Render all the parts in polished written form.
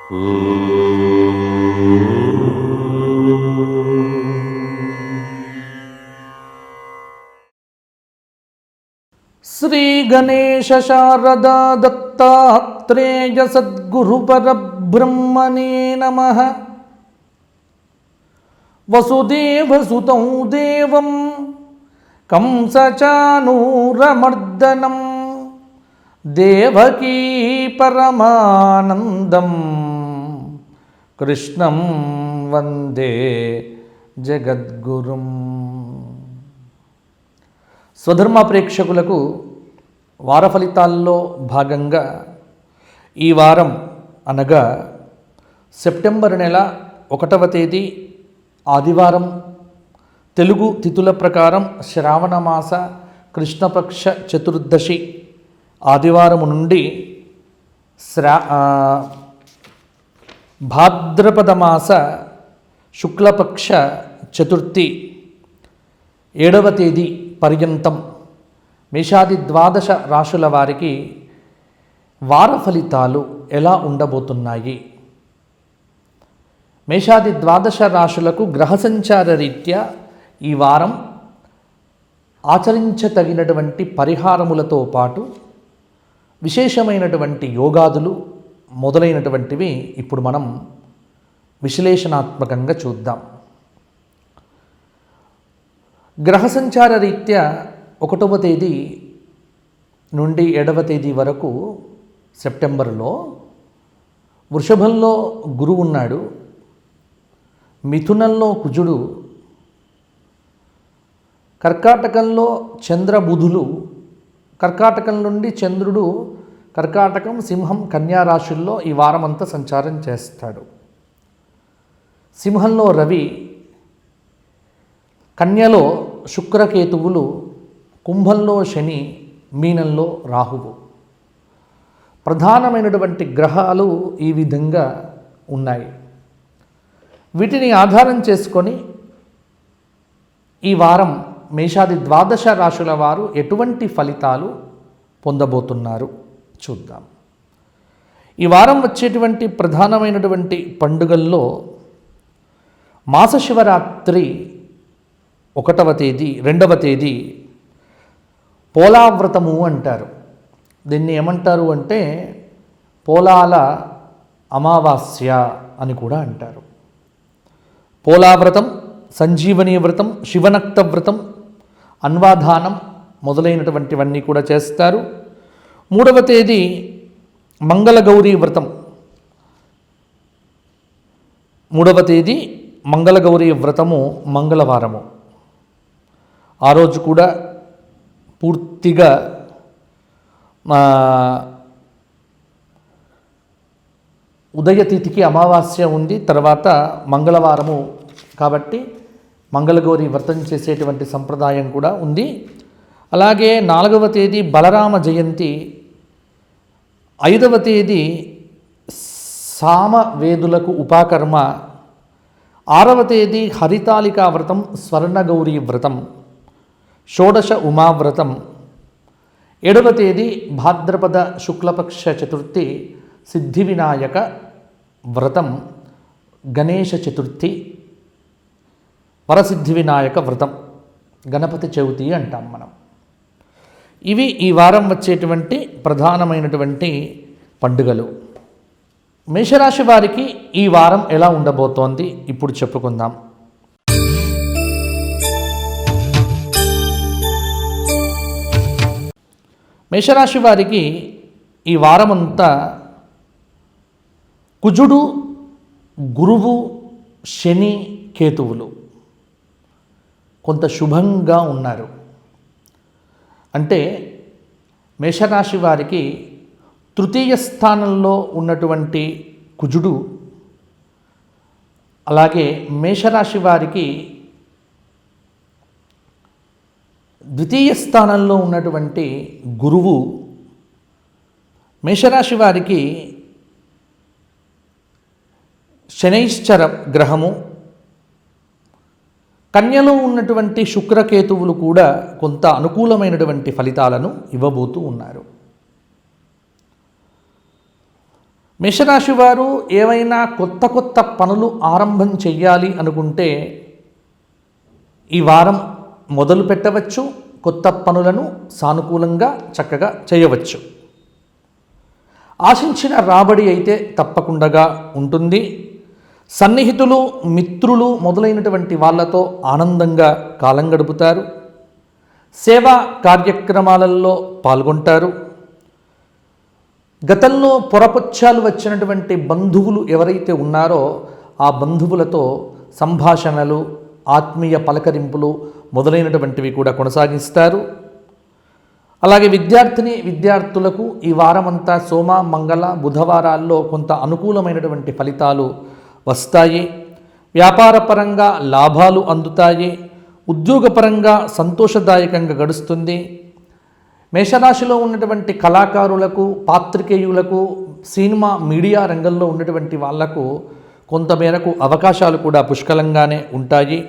శ్రీ గణేశ శారదా దత్తాత్రేయ సద్గురు పరబ్రహ్మణే నమః. వసుదేవసుతం దేవం కంసచానూరమర్దనం దేవకీ పరమానందం కృష్ణం వందే జగద్గురుం. స్వధర్మ ప్రేక్షకులకు వార ఫలితాల్లో భాగంగా ఈ వారం అనగా సెప్టెంబర్ నెల 1వ తేదీ ఆదివారం తెలుగు తిథుల ప్రకారం శ్రావణమాస కృష్ణపక్ష చతుర్దశి ఆదివారం నుండి భాద్రపద మాస శుక్లపక్ష చతుర్థి 7వ తేదీ పర్యంతం మేషాది ద్వాదశ రాశుల వారికి వార ఫలితాలు ఎలా ఉండబోతున్నాయి? మేషాది ద్వాదశ రాశులకు గ్రహ సంచార రీత్యా ఈ వారం ఆచరించతగినటువంటి పరిహారములతో పాటు విశేషమైనటువంటి యోగాదులు మొదలైనటువంటివి ఇప్పుడు మనం విశ్లేషణాత్మకంగా చూద్దాం. గ్రహ సంచార రీత్యా 1వ తేదీ నుండి 7వ తేదీ వరకు సెప్టెంబర్లో వృషభంలో గురువు ఉన్నాడు, మిథునంలో కుజుడు, కర్కాటకంలో చంద్రబుధులు, కర్కాటకం నుండి చంద్రుడు కర్కాటకం, సింహం, కన్యా రాశుల్లో ఈ వారమంతా సంచారం చేస్తాడు. సింహంలో రవి, కన్యలో శుక్రకేతువులు, కుంభంలో శని, మీనంలో రాహువు. ప్రధానమైనటువంటి గ్రహాలు ఈ విధంగా ఉన్నాయి. వీటిని ఆధారం చేసుకొని ఈ వారం మేషాది ద్వాదశ రాశుల వారు ఎటువంటి ఫలితాలు పొందబోతున్నారు చూద్దాం. ఈ వారం వచ్చేటువంటి ప్రధానమైనటువంటి పండుగల్లో మాస శివరాత్రి 1వ తేదీ 2వ తేదీ పోలావ్రతము అంటారు. దీన్ని ఏమంటారు అంటే పోలాల అమావాస్య అని కూడా అంటారు. పోలావ్రతం, సంజీవని వ్రతం, శివనక్త వ్రతం, అన్వాధానం మొదలైనటువంటివన్నీ కూడా చేస్తారు. 3వ తేదీ మంగళగౌరీ వ్రతం. 3వ తేదీ మంగళగౌరీ వ్రతము మంగళవారము. ఆ రోజు కూడా పూర్తిగా ఉదయతిథికి అమావాస్య ఉంది, తర్వాత మంగళవారము కాబట్టి మంగళగౌరి వ్రతం చేసేటువంటి సంప్రదాయం కూడా ఉంది. అలాగే 4వ తేదీ బలరామ జయంతి, 5వ తేదీ సామవేదులకు ఉపాకర్మ, 6వ తేదీ హరితాళికా వ్రతం, స్వర్ణగౌరీ వ్రతం, షోడశ ఉమావ్రతం, 7వ తేదీ భాద్రపద శుక్లపక్ష చతుర్థి సిద్ధి వినాయక వ్రతం, గణేశ చతుర్థి, వరసిద్ధి వినాయక వ్రతం, గణపతి చవితి అంటాం మనం. ఇవి ఈ వారం వచ్చేటువంటి ప్రధానమైనటువంటి పండుగలు. మేషరాశి వారికి ఈ వారం ఎలా ఉండబోతోంది ఇప్పుడు చెప్పుకుందాం. మేషరాశి వారికి ఈ వారమంతా కుజుడు, గురువు, శని, కేతువులు కొంత శుభంగా ఉన్నారు. అంటే మేషరాశి వారికి తృతీయ స్థానంలో ఉన్నటువంటి కుజుడు, అలాగే మేషరాశి వారికి ద్వితీయ స్థానంలో ఉన్నటువంటి గురువు, మేషరాశి వారికి శనైశ్చర గ్రహము, కన్యలో ఉన్నటువంటి శుక్రకేతువులు కూడా కొంత అనుకూలమైనటువంటి ఫలితాలను ఇవ్వబోతూ ఉన్నారు. మేషరాశి వారు ఏవైనా కొత్త కొత్త పనులు ఆరంభం చెయ్యాలి అనుకుంటే ఈ వారం మొదలు పెట్టవచ్చు. కొత్త పనులను సానుకూలంగా చక్కగా చేయవచ్చు. ఆశించిన రాబడి అయితే తప్పకుండా ఉంటుంది. సన్నిహితులు, మిత్రులు మొదలైనటువంటి వాళ్ళతో ఆనందంగా కాలం గడుపుతారు. సేవా కార్యక్రమాలలో పాల్గొంటారు. గతంలో పొరపచ్చాలు వచ్చినటువంటి బంధువులు ఎవరైతే ఉన్నారో ఆ బంధువులతో సంభాషణలు, ఆత్మీయ పలకరింపులు మొదలైనటువంటివి కూడా కొనసాగిస్తారు. అలాగే విద్యార్థులకు ఈ వారమంతా సోమ, మంగళ, బుధవారాల్లో కొంత అనుకూలమైనటువంటి ఫలితాలు వస్తాయి. వ్యాపారపరంగా లాభాలు అందుతాయి. ఉద్యోగపరంగా సంతోషదాయకంగా గడుస్తుంది. మేషరాశిలో ఉన్నటువంటి కళాకారులకు, పాత్రికేయులకు, సినిమా మీడియా రంగంలో ఉన్నటువంటి వాళ్లకు కొంతమేరకు అవకాశాలు కూడా పుష్కలంగానే ఉంటాయి.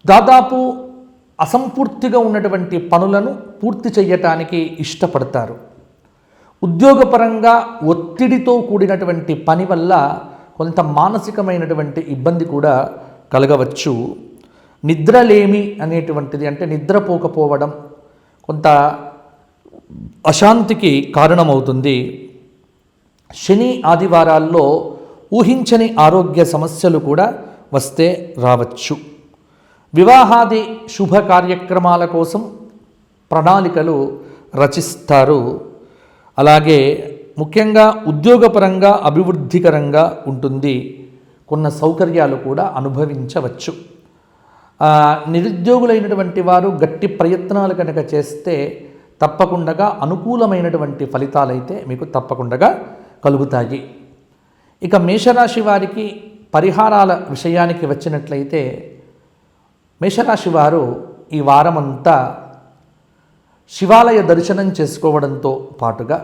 దాదాపు అసంపూర్తిగా ఉన్నటువంటి పనులను పూర్తి చేయటానికి ఇష్టపడతారు. ఉద్యోగపరంగా ఒత్తిడితో కూడినటువంటి పని వల్ల కొంత మానసికమైనటువంటి ఇబ్బంది కూడా కలగవచ్చు. నిద్రలేమి అనేటువంటిది, అంటే నిద్రపోకపోవడం కొంత అశాంతికి కారణమవుతుంది. శని ఆదివారాల్లో ఊహించని ఆరోగ్య సమస్యలు కూడా వస్తే రావచ్చు. వివాహాది శుభ కార్యక్రమాల కోసం ప్రణాళికలు రచిస్తారు. అలాగే ముఖ్యంగా ఉద్యోగపరంగా అభివృద్ధికరంగా ఉంటుంది. కొన్ని సౌకర్యాలు కూడా అనుభవించవచ్చు. నిరుద్యోగులైనటువంటి వారు గట్టి ప్రయత్నాలు కనుక చేస్తే తప్పకుండా అనుకూలమైనటువంటి ఫలితాలైతే మీకు తప్పకుండా కలుగుతాయి. ఇక మేషరాశి వారికి పరిహారాల విషయానికి వచ్చినట్లయితే మేషరాశి వారు ఈ వారమంతా శివాలయ దర్శనం చేసుకోవడంతో పాటుగా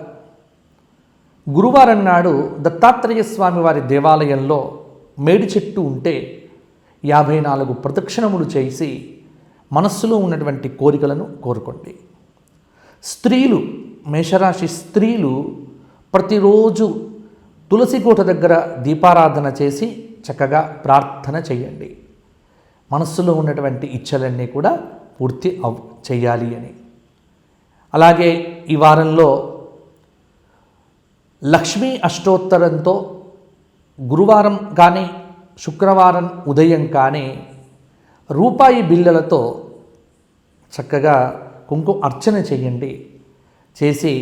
గురువారం నాడు దత్తాత్రేయ స్వామి వారి దేవాలయంలో మేడి చెట్టు ఉంటే 54 ప్రదక్షిణములు చేసి మనస్సులో ఉన్నటువంటి కోరికలను కోరుకోండి. స్త్రీలు, మేషరాశి స్త్రీలు ప్రతిరోజు తులసి కోట దగ్గర దీపారాధన చేసి చక్కగా ప్రార్థన చేయండి. మనస్సులో ఉన్నటువంటి ఇచ్చలన్నీ కూడా పూర్తి చేయాలి అని. అలాగే ఈ వారంలో లక్ష్మీ అష్టోత్తరంతో గురువారం కానీ శుక్రవారం ఉదయం కానీ రూపాయి బిళ్ళలతో చక్కగా కుంకుమ అర్చన చేయండి. చేసి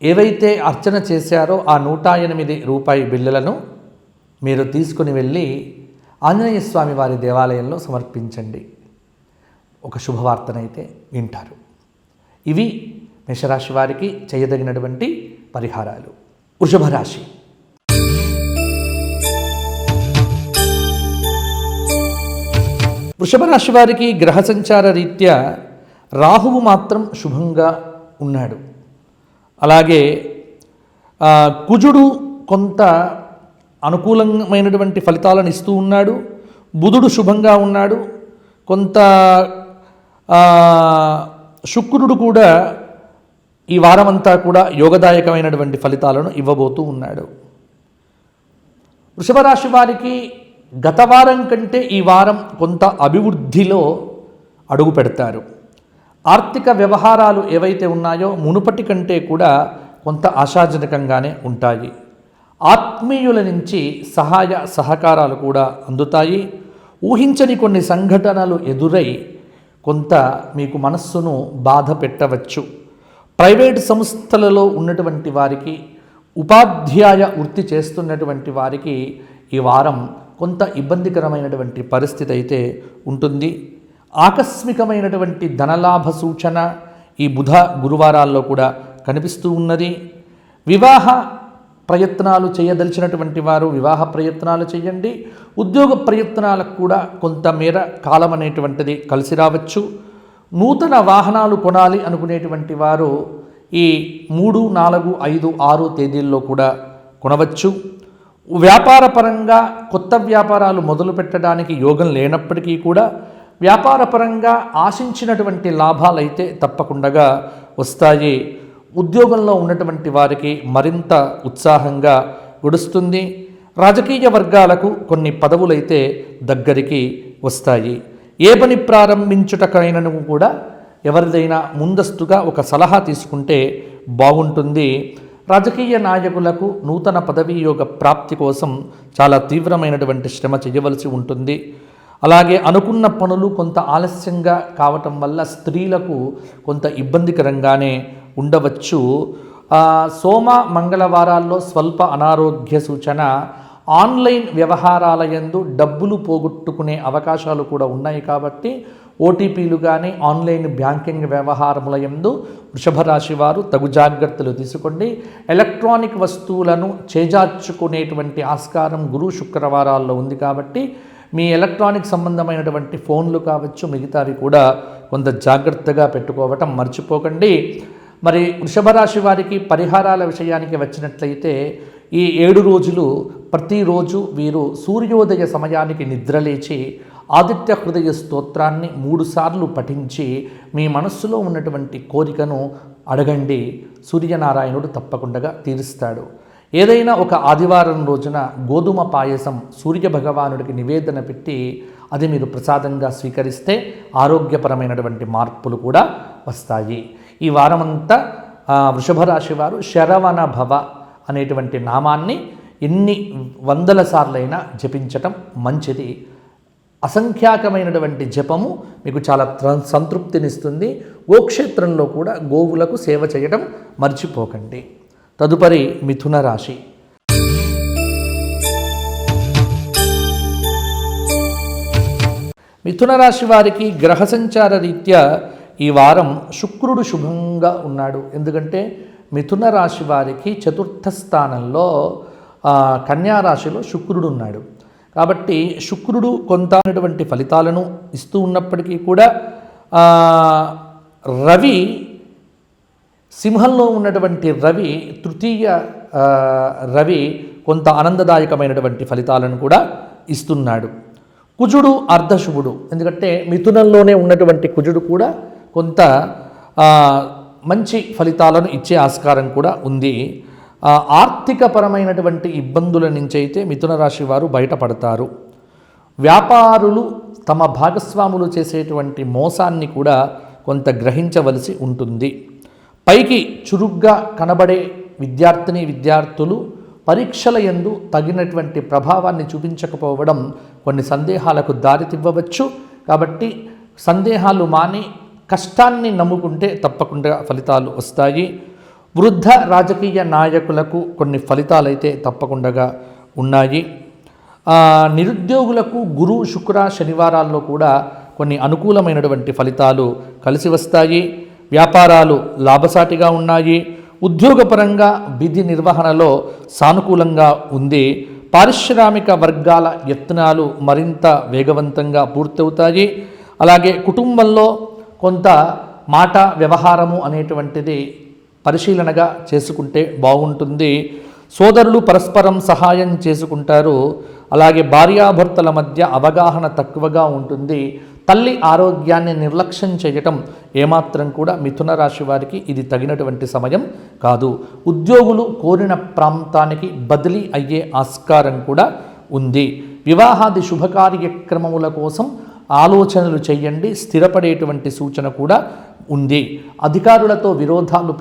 ఏవైతే అర్చన చేశారో ఆ 108 రూపాయి బిళ్ళలను మీరు తీసుకుని వెళ్ళి ఆంజనేయ స్వామి వారి దేవాలయంలో సమర్పించండి. ఒక శుభవార్తనైతే వింటారు. ఇవి మేషరాశి వారికి చేయదగినటువంటి పరిహారాలు. వృషభ రాశి. వృషభ రాశి వారికి గ్రహ సంచార రీత్యా రాహువు మాత్రం శుభంగా ఉన్నాడు. అలాగే కుజుడు కొంత అనుకూలమైనటువంటి ఫలితాలను ఇస్తూ ఉన్నాడు. బుధుడు శుభంగా ఉన్నాడు. కొంత శుక్రుడు కూడా ఈ వారమంతా కూడా యోగదాయకమైనటువంటి ఫలితాలను ఇవ్వబోతూ ఉన్నాడు. వృషభ రాశి వారికి గత వారం కంటే ఈ వారం కొంత అభివృద్ధిలో అడుగు పెడతారు. ఆర్థిక వ్యవహారాలు ఏవైతే ఉన్నాయో మునుపటి కంటే కూడా కొంత ఆశాజనకంగానే ఉంటాయి. ఆత్మీయుల నుంచి సహాయ సహకారాలు కూడా అందుతాయి. ఊహించని కొన్ని సంఘటనలు ఎదురై కొంత మీకు మనస్సును బాధ పెట్టవచ్చు. ప్రైవేట్ సంస్థలలో ఉన్నటువంటి వారికి, ఉపాధ్యాయ వృత్తి చేస్తున్నటువంటి వారికి ఈ వారం కొంత ఇబ్బందికరమైనటువంటి పరిస్థితి అయితే ఉంటుంది. ఆకస్మికమైనటువంటి ధనలాభ సూచన ఈ బుధ గురువారాల్లో కూడా కనిపిస్తూ ఉన్నది. వివాహ ప్రయత్నాలు చేయదలిచినటువంటి వారు వివాహ ప్రయత్నాలు చేయండి. ఉద్యోగ ప్రయత్నాలకు కూడా కొంతమేర కాలం అనేటువంటిది కలిసి రావచ్చు. నూతన వాహనాలు కొనాలి అనుకునేటువంటి వారు ఈ 3, 4, 5, 6 తేదీల్లో కూడా కొనవచ్చు. వ్యాపారపరంగా కొత్త వ్యాపారాలు మొదలు పెట్టడానికి యోగం లేనప్పటికీ కూడా వ్యాపారపరంగా ఆశించినటువంటి లాభాలైతే తప్పకుండా వస్తాయి. ఉద్యోగంలో ఉన్నటువంటి వారికి మరింత ఉత్సాహంగా గడుస్తుంది. రాజకీయ వర్గాలకు కొన్ని పదవులైతే దగ్గరికి వస్తాయి. ఏ పని ప్రారంభించుటకైనను కూడా ఎవరిదైనా ముందస్తుగా ఒక సలహా తీసుకుంటే బాగుంటుంది. రాజకీయ నాయకులకు నూతన పదవీయోగ ప్రాప్తి కోసం చాలా తీవ్రమైనటువంటి శ్రమ చేయవలసి ఉంటుంది. అలాగే అనుకున్న పనులు కొంత ఆలస్యంగా కావటం వల్ల స్త్రీలకు కొంత ఇబ్బందికరంగానే ఉండవచ్చు. సోమ మంగళవారాల్లో స్వల్ప అనారోగ్య సూచన. ఆన్లైన్ వ్యవహారాల యందు డబ్బులు పోగొట్టుకునే అవకాశాలు కూడా ఉన్నాయి కాబట్టి ఓటీపీలు కానీ ఆన్లైన్ బ్యాంకింగ్ వ్యవహారముల యందు వృషభ రాశి వారు తగు జాగ్రత్తలు తీసుకోండి. ఎలక్ట్రానిక్ వస్తువులను చేజార్చుకునేటువంటి ఆస్కారం గురు శుక్రవారాల్లో ఉంది కాబట్టి మీ ఎలక్ట్రానిక్ సంబంధమైనటువంటి ఫోన్లు కావచ్చు, మిగతావి కూడా కొంత జాగ్రత్తగా పెట్టుకోవటం మర్చిపోకండి. మరి వృషభ రాశి వారికి పరిహారాల విషయానికి వచ్చినట్లయితే ఈ 7 రోజులు ప్రతిరోజు వీరు సూర్యోదయ సమయానికి నిద్రలేచి ఆదిత్య హృదయ స్తోత్రాన్ని 3 సార్లు పఠించి మీ మనస్సులో ఉన్నటువంటి కోరికను అడగండి. సూర్యనారాయణుడు తప్పకుండా తీరుస్తాడు. ఏదైనా ఒక ఆదివారం రోజున గోధుమ పాయసం సూర్య భగవానుడికి నివేదన పెట్టి అది మీరు ప్రసాదంగా స్వీకరిస్తే ఆరోగ్యపరమైనటువంటి మార్పులు కూడా వస్తాయి. ఈ వారమంతా వృషభ రాశి వారు శరవణ భవ అనేటువంటి నామాన్ని ఎన్ని వందల సార్లైనా జపించటం మంచిది. అసంఖ్యాకమైనటువంటి జపము మీకు చాలా సంతృప్తినిస్తుంది. గోక్షేత్రంలో కూడా గోవులకు సేవ చేయడం మర్చిపోకండి. తదుపరి మిథున రాశి. మిథున రాశి వారికి గ్రహ సంచార రీత్యా ఈ వారం శుక్రుడు శుభంగా ఉన్నాడు. ఎందుకంటే మిథున రాశి వారికి 4వ స్థానంలో కన్యా రాశిలో శుక్రుడు ఉన్నాడు. కాబట్టి శుక్రుడు కొంత ఫలితాలను ఇస్తూ ఉన్నప్పటికీ కూడా రవి సింహంలో ఉన్నటువంటి రవి తృతీయ రవి కొంత ఆనందదాయకమైనటువంటి ఫలితాలను కూడా ఇస్తున్నాడు. కుజుడు అర్ధశుభుడు. ఎందుకంటే మిథునంలోనే ఉన్నటువంటి కుజుడు కూడా కొంత మంచి ఫలితాలను ఇచ్చే ఆస్కారం కూడా ఉంది. ఆర్థికపరమైనటువంటి ఇబ్బందుల నుంచి అయితే మిథున రాశి వారు బయటపడతారు. వ్యాపారులు తమ భాగస్వాములు చేసేటువంటి మోసాన్ని కూడా కొంత గ్రహించవలసి ఉంటుంది. పైకి చురుగ్గా కనబడే విద్యార్థులు పరీక్షల యందు తగినటువంటి ప్రభావాన్ని చూపించకపోవడం కొన్ని సందేహాలకు దారితీవ్వచ్చు. కాబట్టి సందేహాలు మాని కష్టాన్ని నమ్ముకుంటే తప్పకుండా ఫలితాలు వస్తాయి. వృద్ధ రాజకీయ నాయకులకు కొన్ని ఫలితాలైతే తప్పకుండా ఉన్నాయి. నిరుద్యోగులకు గురు శుక్ర శనివారాల్లో కూడా కొన్ని అనుకూలమైనటువంటి ఫలితాలు కలిసి వస్తాయి. వ్యాపారాలు లాభసాటిగా ఉన్నాయి. ఉద్యోగపరంగా విధి నిర్వహణలో సానుకూలంగా ఉంది. పారిశ్రామిక వర్గాల యత్నాలు మరింత వేగవంతంగా పూర్తవుతాయి. అలాగే కుటుంబంలో కొంత మాట వ్యవహారము అనేటువంటిది పరిశీలనగా చేసుకుంటే బాగుంటుంది. సోదరులు పరస్పరం సహాయం చేసుకుంటారు. అలాగే భార్యాభర్తల మధ్య అవగాహన తక్కువగా ఉంటుంది. తల్లి ఆరోగ్యాన్ని నిర్లక్ష్యం చేయటం ఏమాత్రం కూడా మిథున రాశి వారికి ఇది తగినటువంటి సమయం కాదు. ఉద్యోగులు కోరిన ప్రాంతానికి బదిలీ అయ్యే ఆస్కారం కూడా ఉంది. వివాహాది శుభకార్యక్రమముల కోసం ఆలోచనలు చేయండి. స్థిరపడేటువంటి సూచన కూడా ఉంది. అధికారులతో విరోధాలు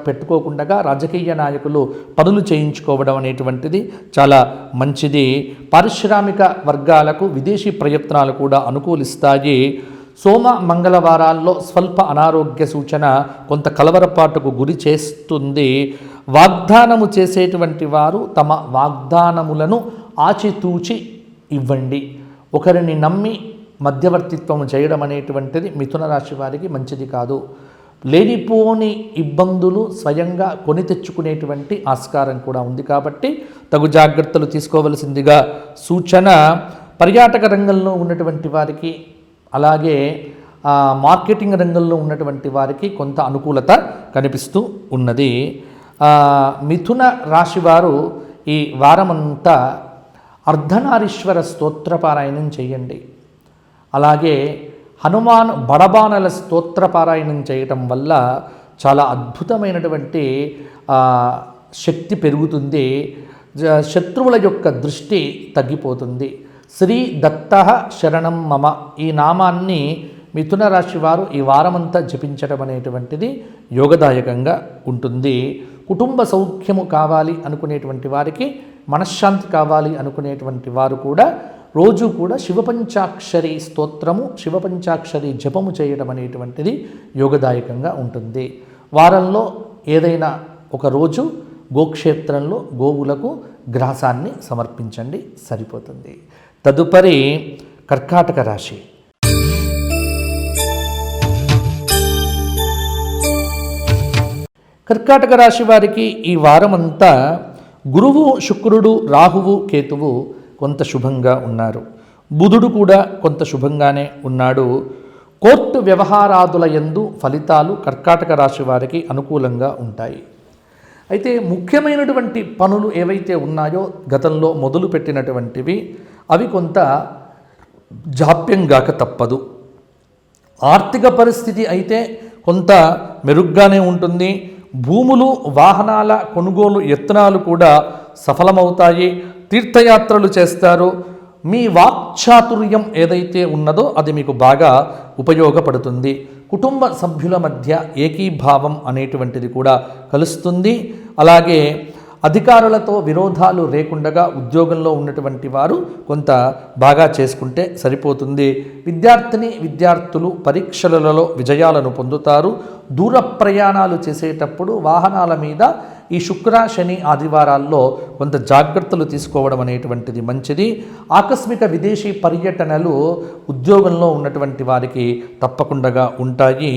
పెట్టుకోకుండా రాజకీయ నాయకులు పనులు చేయించుకోవడం అనేటువంటిది చాలా మంచిది. పారిశ్రామిక వర్గాలకు విదేశీ ప్రయత్నాలు కూడా అనుకూలిస్తాయి. సోమ మంగళవారాల్లో స్వల్ప అనారోగ్య సూచన కొంత కలవరపాటుకు గురి చేస్తుంది. వాగ్దానము చేసేటువంటి వారు తమ వాగ్దానములను ఆచితూచి ఇవ్వండి. ఒకరిని నమ్మి మధ్యవర్తిత్వం చేయడం అనేటువంటిది మిథున రాశి వారికి మంచిది కాదు. లేనిపోని ఇబ్బందులు స్వయంగా కొని తెచ్చుకునేటువంటి ఆస్కారం కూడా ఉంది. కాబట్టి తగు జాగ్రత్తలు తీసుకోవలసిందిగా సూచన. పర్యాటక రంగంలో ఉన్నటువంటి వారికి అలాగే మార్కెటింగ్ రంగంలో ఉన్నటువంటి వారికి కొంత అనుకూలత కనిపిస్తూ ఉన్నది. మిథున రాశివారు ఈ వారమంతా అర్ధనారీశ్వర స్తోత్రపారాయణం చేయండి. అలాగే హనుమాన్ బడబానల స్తోత్రపారాయణం చేయటం వల్ల చాలా అద్భుతమైనటువంటి శక్తి పెరుగుతుంది. శత్రువుల యొక్క దృష్టి తగ్గిపోతుంది. శ్రీ దత్త శరణం మమ ఈ నామాన్ని మిథున రాశి వారు ఈ వారమంతా జపించడం అనేటువంటిది యోగదాయకంగా ఉంటుంది. కుటుంబ సౌఖ్యము కావాలి అనుకునేటువంటి వారికి, మనశ్శాంతి కావాలి అనుకునేటువంటి వారు కూడా రోజు కూడా శివపంచాక్షరి స్తోత్రము, శివపంచాక్షరి జపము చేయడం అనేటువంటిది యోగదాయకంగా ఉంటుంది. వారంలో ఏదైనా ఒక రోజు గోక్షేత్రంలో గోవులకు గ్రాసాన్ని సమర్పించండి, సరిపోతుంది. తదుపరి కర్కాటక రాశి. కర్కాటక రాశి వారికి ఈ వారమంతా గురువు, శుక్రుడు, రాహువు, కేతువు కొంత శుభంగా ఉన్నారు. బుధుడు కూడా కొంత శుభంగానే ఉన్నాడు. కోర్టు వ్యవహారాదుల యందు ఫలితాలు కర్కాటక రాశి వారికి అనుకూలంగా ఉంటాయి. అయితే ముఖ్యమైనటువంటి పనులు ఏవైతే ఉన్నాయో గతంలో మొదలు పెట్టినటువంటివి అవి కొంత జాప్యంగాక తప్పదు. ఆర్థిక పరిస్థితి అయితే కొంత మెరుగ్గానే ఉంటుంది. భూములు, వాహనాల కొనుగోలు యత్నాలు కూడా సఫలమవుతాయి. తీర్థయాత్రలు చేస్తారు. మీ వాక్చాతుర్యం ఏదైతే ఉన్నదో అది మీకు బాగా ఉపయోగపడుతుంది. కుటుంబ సభ్యుల మధ్య ఏకీభావం అనేటువంటిది కూడా కలుస్తుంది. అలాగే అధికారులతో విరోధాలు లేకుండా ఉద్యోగంలో ఉన్నటువంటి వారు కొంత బాగా చేసుకుంటే సరిపోతుంది. విద్యార్థులు పరీక్షలలో విజయాలను పొందుతారు. దూర ప్రయాణాలు చేసేటప్పుడు వాహనాల మీద ఈ శుక్ర, శని, ఆదివారాల్లో కొంత జాగ్రత్తలు తీసుకోవడం అనేటువంటిది మంచిది. ఆకస్మిక విదేశీ పర్యటనలు ఉద్యోగంలో ఉన్నటువంటి వారికి తప్పకుండా ఉంటాయి.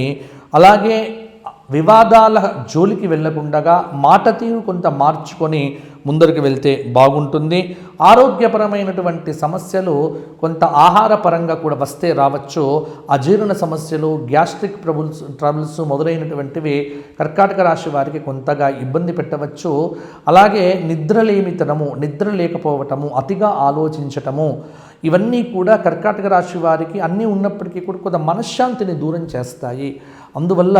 అలాగే వివాదాల జోలికి వెళ్ళకుండా మాట తీరు కొంత మార్చుకొని ముందరికి వెళ్తే బాగుంటుంది. ఆరోగ్యపరమైనటువంటి సమస్యలు కొంత ఆహారపరంగా కూడా వస్తే రావచ్చు. అజీర్ణ సమస్యలు, గ్యాస్ట్రిక్ ట్రబుల్స్ మొదలైనటువంటివి కర్కాటక రాశి వారికి కొంతగా ఇబ్బంది పెట్టవచ్చు. అలాగే నిద్ర లేకపోవటము, అతిగా ఆలోచించటము, ఇవన్నీ కూడా కర్కాటక రాశి వారికి అన్నీ ఉన్నప్పటికీ కూడా కొంత మనశ్శాంతిని దూరం చేస్తాయి. అందువల్ల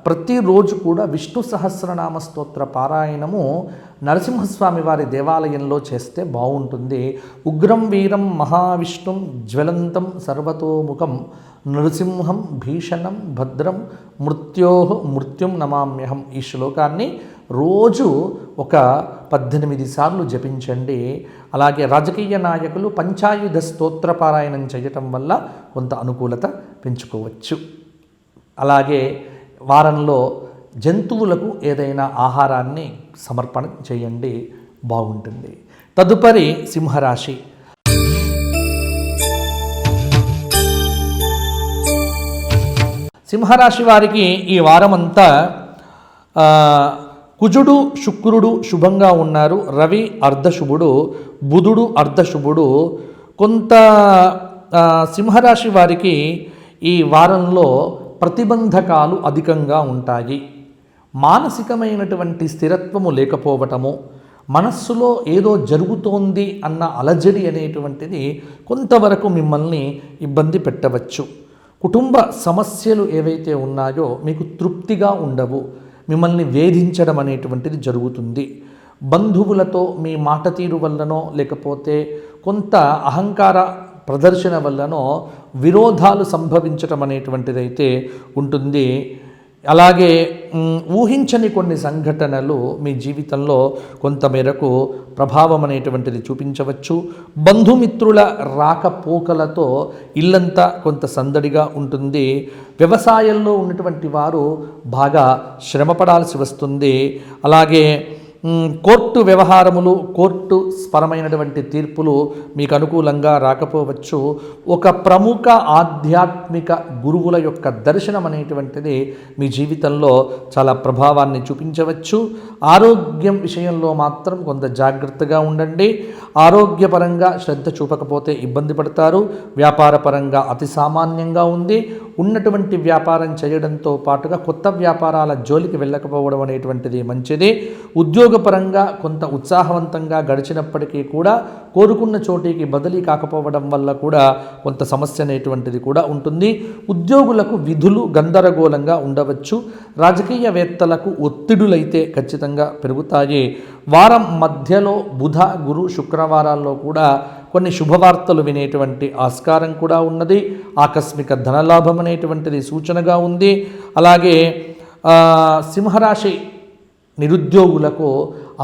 ప్రతిరోజు కూడా విష్ణు సహస్రనామ స్తోత్ర పారాయణము నరసింహస్వామి వారి దేవాలయంలో చేస్తే బాగుంటుంది. ఉగ్రం వీరం మహావిష్ణుం జ్వలంతం సర్వతోముఖం నృసింహం భీషణం భద్రం మృత్యుం నమామ్యహం ఈ శ్లోకాన్ని రోజు ఒక 18 సార్లు జపించండి. అలాగే రాజకీయ నాయకులు పంచాయుధ స్తోత్ర పారాయణం చేయటం వల్ల కొంత అనుకూలత పెంచుకోవచ్చు. అలాగే వారంలో జంతువులకు ఏదైనా ఆహారాన్ని సమర్పణ చేయండి, బాగుంటుంది. తదుపరి సింహరాశి. సింహరాశి వారికి ఈ వారమంతా కుజుడు, శుక్రుడు శుభంగా ఉన్నారు. రవి అర్ధశుభుడు, బుధుడు అర్ధశుభుడు. కొంత సింహరాశి వారికి ఈ వారంలో ప్రతిబంధకాలు అధికంగా ఉంటాయి. మానసికమైనటువంటి స్థిరత్వము లేకపోవటము, మనస్సులో ఏదో జరుగుతోంది అన్న అలజడి అనేటువంటిది కొంతవరకు మిమ్మల్ని ఇబ్బంది పెట్టవచ్చు. కుటుంబ సమస్యలు ఏవైతే ఉన్నాయో మీకు తృప్తిగా ఉండవు, మిమ్మల్ని వేధించడం అనేటువంటిది జరుగుతుంది. బంధువులతో మీ మాట తీరు వల్లనో లేకపోతే కొంత అహంకార ప్రదర్శన వల్లనో విరోధాలు సంభవించటం అనేటువంటిదైతే ఉంటుంది. అలాగే ఊహించని కొన్ని సంఘటనలు మీ జీవితంలో కొంతమేరకు ప్రభావం అనేటువంటిది చూపించవచ్చు. బంధుమిత్రుల రాకపోకలతో ఇల్లంతా కొంత సందడిగా ఉంటుంది. వ్యవసాయంలో ఉన్నటువంటి వారు బాగా శ్రమపడాల్సి వస్తుంది. అలాగే కోర్టు వ్యవహారములు, కోర్టు పరమైనటువంటి తీర్పులు మీకు అనుకూలంగా రాకపోవచ్చు. ఒక ప్రముఖ ఆధ్యాత్మిక గురువుల యొక్క దర్శనం అనేటువంటిది మీ జీవితంలో చాలా ప్రభావాన్ని చూపించవచ్చు. ఆరోగ్యం విషయంలో మాత్రం కొంత జాగ్రత్తగా ఉండండి. ఆరోగ్యపరంగా శ్రద్ధ చూపకపోతే ఇబ్బంది పడతారు. వ్యాపారపరంగా అతి సామాన్యంగా ఉంది. ఉన్నటువంటి వ్యాపారం చేయడంతో పాటుగా కొత్త వ్యాపారాల జోలికి వెళ్ళకపోవడం అనేటువంటిది మంచిది. ఉద్యోగ ఉద్యోగపరంగా కొంత ఉత్సాహవంతంగా గడిచినప్పటికీ కూడా కోరుకున్న చోటికి బదిలీ కాకపోవడం వల్ల కూడా కొంత సమస్య అనేటువంటిది కూడా ఉంటుంది. ఉద్యోగులకు విధులు గందరగోళంగా ఉండవచ్చు. రాజకీయవేత్తలకు ఒత్తిడులైతే ఖచ్చితంగా పెరుగుతాయి. వారం మధ్యలో బుధ, గురు, శుక్రవారాల్లో కూడా కొన్ని శుభవార్తలు వినేటువంటి ఆస్కారం కూడా ఉన్నది. ఆకస్మిక ధనలాభం అనేటువంటిది సూచనగా ఉంది. అలాగే సింహరాశి నిరుద్యోగులకు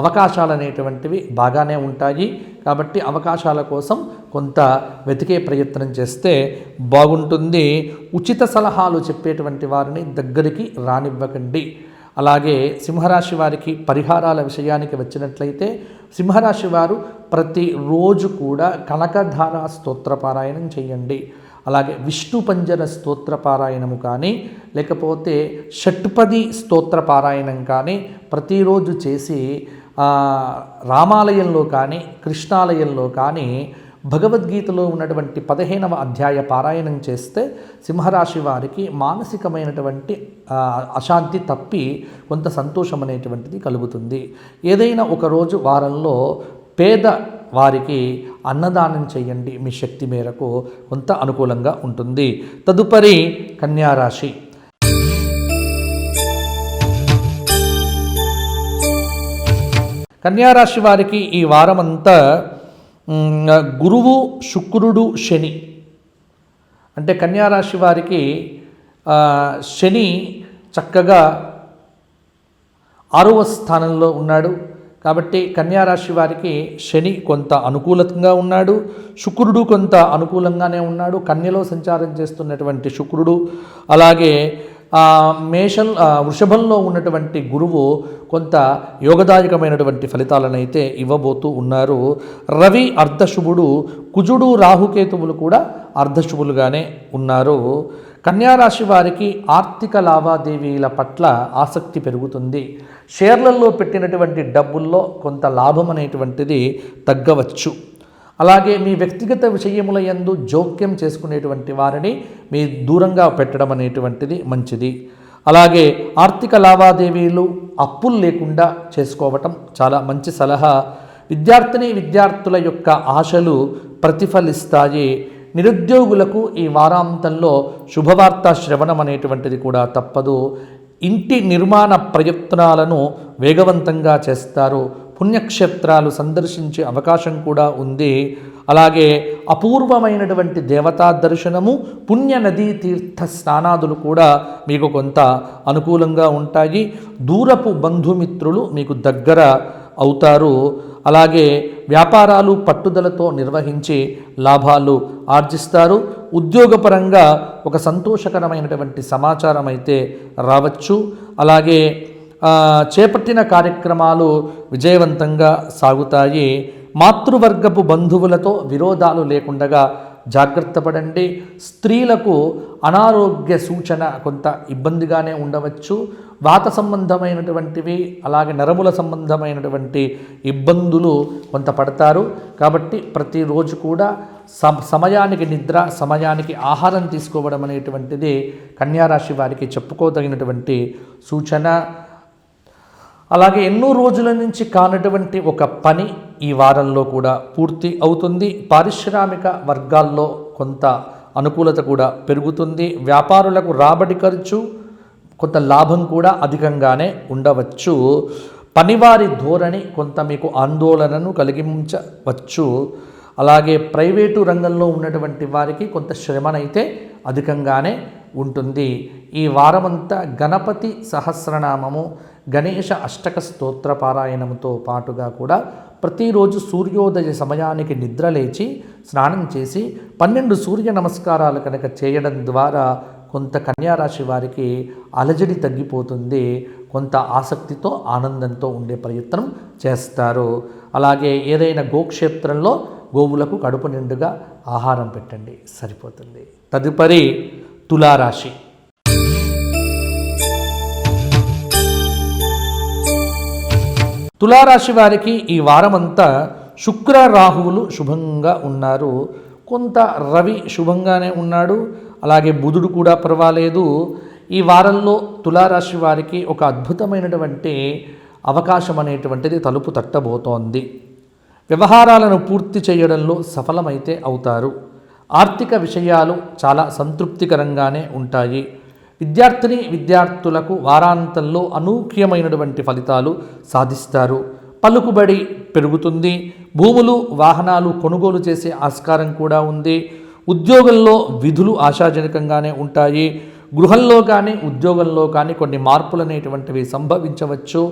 అవకాశాలు అనేటువంటివి బాగానే ఉంటాయి. కాబట్టి అవకాశాల కోసం కొంత వెతికే ప్రయత్నం చేస్తే బాగుంటుంది. ఉచిత సలహాలు చెప్పేటువంటి వారిని దగ్గరికి రానివ్వకండి. అలాగే సింహరాశి వారికి పరిహారాల విషయానికి వచ్చినట్లయితే సింహరాశి వారు ప్రతిరోజు కూడా కనకధార స్తోత్ర పారాయణం చేయండి. అలాగే విష్ణు పంజర స్తోత్ర పారాయణము కానీ లేకపోతే షట్పది స్తోత్ర పారాయణం కానీ ప్రతిరోజు చేసి రామాలయంలో కానీ కృష్ణాలయంలో కానీ భగవద్గీతలో ఉన్నటువంటి 15వ అధ్యాయ పారాయణం చేస్తే సింహరాశి వారికి మానసికమైనటువంటి అశాంతి తప్పి కొంత సంతోషం అనేటువంటిది కలుగుతుంది. ఏదైనా ఒకరోజు వారంలో పేద వారికి అన్నదానం చేయండి. మీ శక్తి మేరకు కొంత అనుకూలంగా ఉంటుంది. తదుపరి కన్యారాశి. కన్యారాశి వారికి ఈ వారమంతా గురువు, శుక్రుడు, శని అంటే కన్యారాశి వారికి శని చక్కగా 6వ స్థానంలో ఉన్నాడు. కాబట్టి కన్యారాశి వారికి శని కొంత అనుకూలంగా ఉన్నాడు. శుక్రుడు కొంత అనుకూలంగానే ఉన్నాడు. కన్యలో సంచారం చేస్తున్నటువంటి శుక్రుడు, అలాగే వృషభంలో ఉన్నటువంటి గురువు కొంత యోగదాయకమైనటువంటి ఫలితాలనైతే ఇవ్వబోతూ ఉన్నారు. రవి అర్ధశుభుడు, కుజుడు, రాహుకేతువులు కూడా అర్ధశుభులుగానే ఉన్నారు. కన్యారాశి వారికి ఆర్థిక లావాదేవీల పట్ల ఆసక్తి పెరుగుతుంది. షేర్లలో పెట్టినటువంటి డబ్బుల్లో కొంత లాభం అనేటువంటిది తగ్గవచ్చు. అలాగే మీ వ్యక్తిగత విషయముల యందు జోక్యం చేసుకునేటువంటి వారిని మీ దూరంగా పెట్టడం అనేటువంటిది మంచిది. అలాగే ఆర్థిక లావాదేవీలు అప్పులు లేకుండా చేసుకోవటం చాలా మంచి సలహా. విద్యార్థుల యొక్క ఆశలు ప్రతిఫలిస్తాయి. నిరుద్యోగులకు ఈ వారాంతంలో శుభవార్త శ్రవణం అనేటువంటిది కూడా తప్పదు. ఇంటి నిర్మాణ ప్రయత్నాలను వేగవంతంగా చేస్తారు. పుణ్యక్షేత్రాలు సందర్శించే అవకాశం కూడా ఉంది. అలాగే అపూర్వమైనటువంటి దేవతా దర్శనము, పుణ్య నదీ తీర్థ స్నానాదులు కూడా మీకు కొంత అనుకూలంగా ఉంటాయి. దూరపు బంధుమిత్రులు మీకు దగ్గర అవుతారు. అలాగే వ్యాపారాలు పట్టుదలతో నిర్వహించి లాభాలు ఆర్జిస్తారు. ఉద్యోగపరంగా ఒక సంతోషకరమైనటువంటి సమాచారం అయితే రావచ్చు. అలాగే చేపట్టిన కార్యక్రమాలు విజయవంతంగా సాగుతాయి. మాతృవర్గపు బంధువులతో విరోధాలు లేకుండా జాగ్రత్త పడండి. స్త్రీలకు అనారోగ్య సూచన కొంత ఇబ్బందిగానే ఉండవచ్చు. వాత సంబంధమైనటువంటివి అలాగే నరముల సంబంధమైనటువంటి ఇబ్బందులు కొంత పడతారు. కాబట్టి ప్రతిరోజు కూడా సమయానికి నిద్ర, సమయానికి ఆహారం తీసుకోవడం అనేటువంటిది కన్యారాశి వారికి చెప్పుకోదగినటువంటి సూచన. అలాగే ఎన్నో రోజుల నుంచి కానటువంటి ఒక పని ఈ వారంలో కూడా పూర్తి అవుతుంది. పారిశ్రామిక వర్గాల్లో కొంత అనుకూలత కూడా పెరుగుతుంది. వ్యాపారులకు రాబడి ఖర్చు, కొంత లాభం కూడా అధికంగానే ఉండవచ్చు. పనివారి ధోరణి కొంత మీకు ఆందోళనను కలిగించవచ్చు. అలాగే ప్రైవేటు రంగంలో ఉన్నటువంటి వారికి కొంత శ్రమనైతే అధికంగానే ఉంటుంది. ఈ వారమంతా గణపతి సహస్రనామము, గణేశ అష్టక స్తోత్ర పారాయణంతో పాటుగా కూడా ప్రతిరోజు సూర్యోదయ సమయానికి నిద్రలేచి స్నానం చేసి 12 సూర్య నమస్కారాలు కనుక చేయడం ద్వారా కొంత కన్యారాశి వారికి అలజడి తగ్గిపోతుంది. కొంత ఆసక్తితో ఆనందంతో ఉండే ప్రయత్నం చేస్తారు. అలాగే ఏదైనా గోక్షేత్రంలో గోవులకు కడుపు నిండుగా ఆహారం పెట్టండి, సరిపోతుంది. తదుపరి తులారాశి. తులారాశి వారికి ఈ వారమంతా శుక్ర రాహువులు శుభంగా ఉన్నారు. కొంత రవి శుభంగానే ఉన్నాడు. అలాగే బుధుడు కూడా పర్వాలేదు. ఈ వారంలో తులారాశి వారికి ఒక అద్భుతమైనటువంటి అవకాశం అనేటువంటిది తలుపు తట్టబోతోంది. వ్యవహారాలను పూర్తి చేయడంలో సఫలమైతే అవుతారు. ఆర్థిక విషయాలు చాలా సంతృప్తికరంగానే ఉంటాయి. విద్యార్థులకు వారాంతంలో అనూహ్యమైనటువంటి ఫలితాలు సాధిస్తారు. పలుకుబడి పెరుగుతుంది. భూములు వాహనాలు కొనుగోలు చేసే ఆస్కారం కూడా ఉంది. ఉద్యోగంలో విధులు ఆశాజనకంగానే ఉంటాయి. గృహంలో కానీ ఉద్యోగంలో కానీ కొన్ని మార్పులు అనేటువంటివి సంభవించవచ్చు.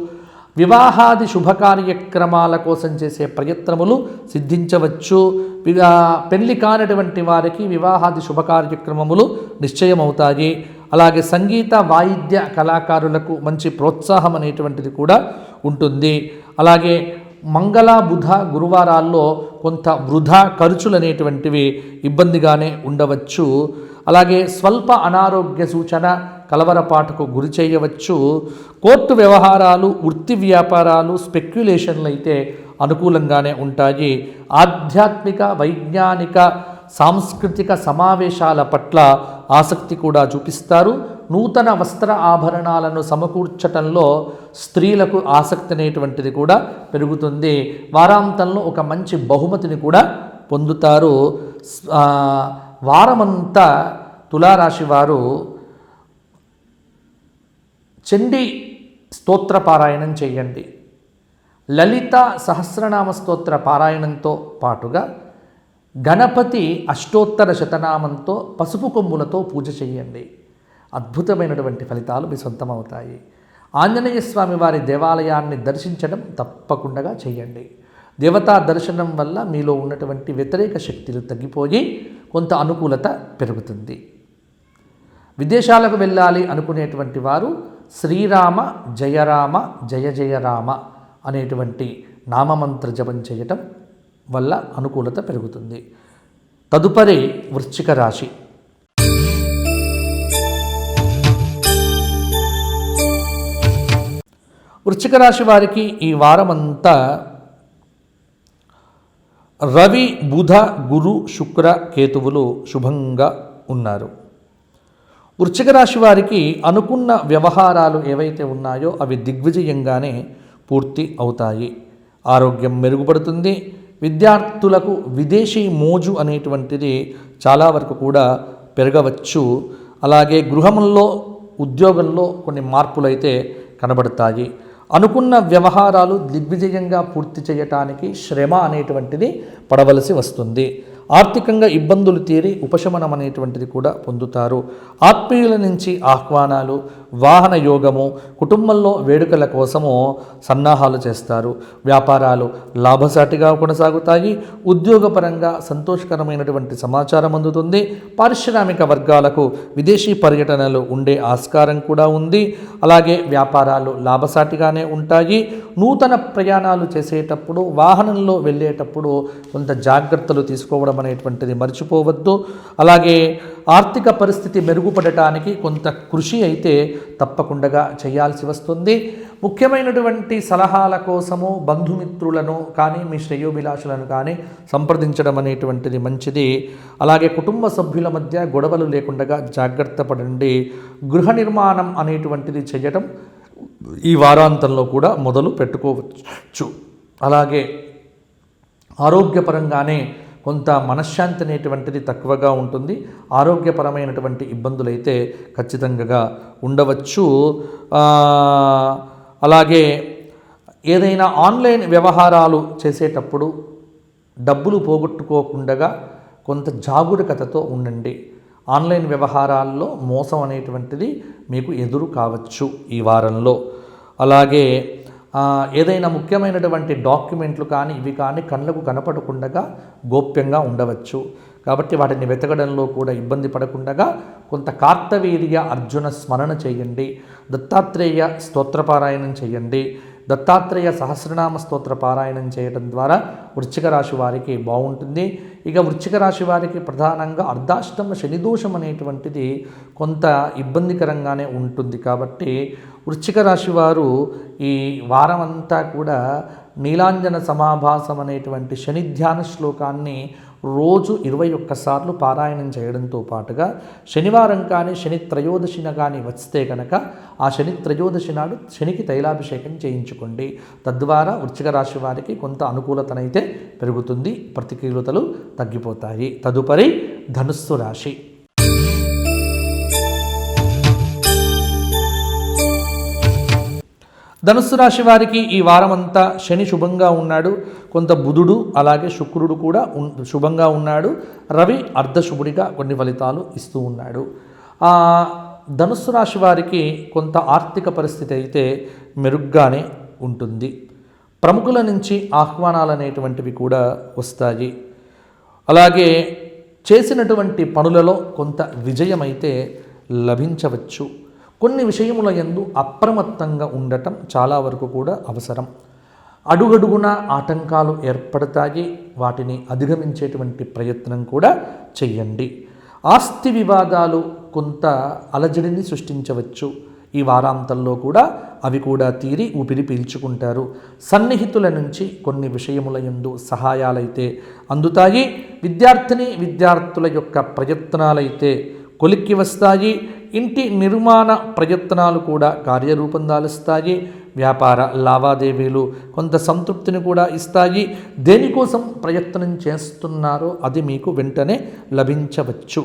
వివాహాది శుభకార్యక్రమాల కోసం చేసే ప్రయత్నములు సిద్ధించవచ్చు. పెళ్లి కానటువంటి వారికి వివాహాది శుభకార్యక్రమములు నిశ్చయమవుతాయి. అలాగే సంగీత వాయిద్య కళాకారులకు మంచి ప్రోత్సాహం అనేటువంటిది కూడా ఉంటుంది. అలాగే మంగళ బుధ గురువారాల్లో కొంత వృధా ఖర్చులు అనేటువంటివి ఇబ్బందిగానే ఉండవచ్చు. అలాగే స్వల్ప అనారోగ్య సూచన, కలవరపాటుకు గురి చేయవచ్చు. కోర్టు వ్యవహారాలు, వృత్తి వ్యాపారాలు, స్పెక్యులేషన్లు అయితే అనుకూలంగానే ఉంటాయి. ఆధ్యాత్మిక, వైజ్ఞానిక, సాంస్కృతిక సమావేశాల పట్ల ఆసక్తి కూడా చూపిస్తారు. నూతన వస్త్ర ఆభరణాలను సమకూర్చటంలో స్త్రీలకు ఆసక్తి అనేటువంటిది కూడా పెరుగుతుంది. వారాంతంలో ఒక మంచి బహుమతిని కూడా పొందుతారు. వారమంతా తులారాశి వారు చండీ స్తోత్ర పారాయణం చేయండి. లలిత సహస్రనామ స్తోత్ర పారాయణంతో పాటుగా గణపతి అష్టోత్తర శతనామంతో పసుపు కొమ్ములతో పూజ చేయండి. అద్భుతమైనటువంటి ఫలితాలు మీ సొంతమవుతాయి. ఆంజనేయ స్వామి వారి దేవాలయాన్ని దర్శించడం తప్పకుండా చేయండి. దేవతా దర్శనం వల్ల మీలో ఉన్నటువంటి వ్యతిరేక శక్తులు తగ్గిపోయి కొంత అనుకూలత పెరుగుతుంది. విదేశాలకు వెళ్ళాలి అనుకునేటువంటి వారు శ్రీరామ జయరామ జయ జయ రామ అనేటువంటి నామమంత్ర జపం చేయటం వల్ల అనుకూలత పెరుగుతుంది. తదుపరి వృశ్చిక రాశి. వృశ్చిక రాశి వారికి ఈ వారమంతా రవి, బుధ, గురు, శుక్ర, కేతువులు శుభంగా ఉన్నారు. వృశ్చిక రాశి వారికి అనుకున్న వ్యవహారాలు ఏవైతే ఉన్నాయో అవి దిగ్విజయంగానే పూర్తి అవుతాయి. ఆరోగ్యం మెరుగుపడుతుంది. విద్యార్థులకు విదేశీ మోజు అనేటువంటిది చాలా వరకు కూడా పెరగవచ్చు. అలాగే గృహంలో, ఉద్యోగంలో కొన్ని మార్పులైతే కనబడతాయి. అనుకున్న వ్యవహారాలు దిగ్విజయంగా పూర్తి చేయటానికి శ్రమ అనేటువంటిది పడవలసి వస్తుంది. ఆర్థికంగా ఇబ్బందులు తీరి ఉపశమనం అనేటువంటిది కూడా పొందుతారు. ఆత్మీయుల నుంచి ఆహ్వానాలు, వాహన యోగము, కుటుంబంలో వేడుకల కోసము సన్నాహాలు చేస్తారు. వ్యాపారాలు లాభసాటిగా కొనసాగుతాయి. ఉద్యోగపరంగా సంతోషకరమైనటువంటి సమాచారం అందుతుంది. పారిశ్రామిక వర్గాలకు విదేశీ పర్యటనలు ఉండే ఆస్కారం కూడా ఉంది. అలాగే వ్యాపారాలు లాభసాటిగానే ఉంటాయి. నూతన ప్రయాణాలు చేసేటప్పుడు, వాహనంలో వెళ్ళేటప్పుడు కొంత జాగ్రత్తలు తీసుకోవడం అనేటువంటిది మర్చిపోవద్దు. అలాగే ఆర్థిక పరిస్థితి మెరుగుపడటానికి కొంత కృషి అయితే తప్పకుండా చేయాల్సి వస్తుంది. ముఖ్యమైనటువంటి సలహాల కోసము బంధుమిత్రులను కానీ, మీ శ్రేయోభిలాషులను కానీ సంప్రదించడం అనేటువంటిది మంచిది. అలాగే కుటుంబ సభ్యుల మధ్య గొడవలు లేకుండా జాగ్రత్త పడండి. గృహ నిర్మాణం అనేటువంటిది చేయటం ఈ వారాంతంలో కూడా మొదలు పెట్టుకోవచ్చు. అలాగే ఆరోగ్యపరంగానే కొంత మనశ్శాంతి అనేటువంటిది తక్కువగా ఉంటుంది. ఆరోగ్యపరమైనటువంటి ఇబ్బందులు అయితే ఖచ్చితంగా ఉండవచ్చు. అలాగే ఏదైనా ఆన్లైన్ వ్యవహారాలు చేసేటప్పుడు డబ్బులు పోగొట్టుకోకుండా కొంత జాగరూకతతో ఉండండి. ఆన్లైన్ వ్యవహారాల్లో మోసం అనేటువంటిది మీకు ఎదురు కావచ్చు ఈ వారంలో. అలాగే ఏదైనా ముఖ్యమైనటువంటి డాక్యుమెంట్లు కానీ ఇవి కానీ కళ్ళకు కనపడకుండా గోప్యంగా ఉండవచ్చు. కాబట్టి వాటిని వెతకడంలో కూడా ఇబ్బంది పడకుండా కొంత కార్తవీర్య అర్జున స్మరణ చేయండి. దత్తాత్రేయ స్తోత్రపారాయణం చేయండి. దత్తాత్రేయ సహస్రనామ స్తోత్ర పారాయణం చేయడం ద్వారా వృశ్చిక రాశి వారికి బాగుంటుంది. ఇక వృశ్చిక రాశి వారికి ప్రధానంగా అర్ధాష్టమ శనిదోషం అనేటువంటిది కొంత ఇబ్బందికరంగానే ఉంటుంది. కాబట్టి వృశ్చిక రాశి వారు ఈ వారమంతా కూడా నీలాంజన సమాభాసం అనేటువంటి శని ధ్యాన శ్లోకాన్ని రోజు 21 సార్లు పారాయణం చేయడంతో పాటుగా శనివారం కానీ శని త్రయోదశిన కానీ వస్తే కనుక ఆ శని త్రయోదశి నాడు శనికి తైలాభిషేకం చేయించుకోండి. తద్వారా వృశ్చిక రాశి వారికి కొంత అనుకూలతనైతే పెరుగుతుంది, ప్రతికూలతలు తగ్గిపోతాయి. తదుపరి ధనుస్సు రాశి. ధనుస్సు రాశి వారికి ఈ వారమంతా శని శుభంగా ఉన్నాడు, కొంత బుధుడు అలాగే శుక్రుడు కూడా శుభంగా ఉన్నాడు, రవి అర్ధశుభుడిగా కొన్ని ఫలితాలు ఇస్తూ ఉన్నాడు. ధనుస్సు రాశి వారికి కొంత ఆర్థిక పరిస్థితి అయితే మెరుగ్గానే ఉంటుంది. ప్రముఖుల నుంచి ఆహ్వానాలు అనేటువంటివి కూడా వస్తాయి. అలాగే చేసినటువంటి పనులలో కొంత విజయమైతే లభించవచ్చు. కొన్ని విషయముల యందు అప్రమత్తంగా ఉండటం చాలా వరకు కూడా అవసరం. అడుగడుగున ఆటంకాలు ఏర్పడతాయి, వాటిని అధిగమించేటువంటి ప్రయత్నం కూడా చెయ్యండి. ఆస్తి వివాదాలు కొంత అలజడిని సృష్టించవచ్చు. ఈ వారాంతంలో కూడా అవి కూడా తీరి ఊపిరి పీల్చుకుంటారు. సన్నిహితుల నుంచి కొన్ని విషయముల యందు సహాయాలైతే అందుతాయి. విద్యార్థుల యొక్క ప్రయత్నాలైతే కొలిక్కి వస్తాయి. ఇంటి నిర్మాణ ప్రయత్నాలు కూడా కార్యరూపం దాలుస్తాయి. వ్యాపార లావాదేవీలు కొంత సంతృప్తిని కూడా ఇస్తాయి. దేనికోసం ప్రయత్నం చేస్తున్నారో అది మీకు వెంటనే లభించవచ్చు.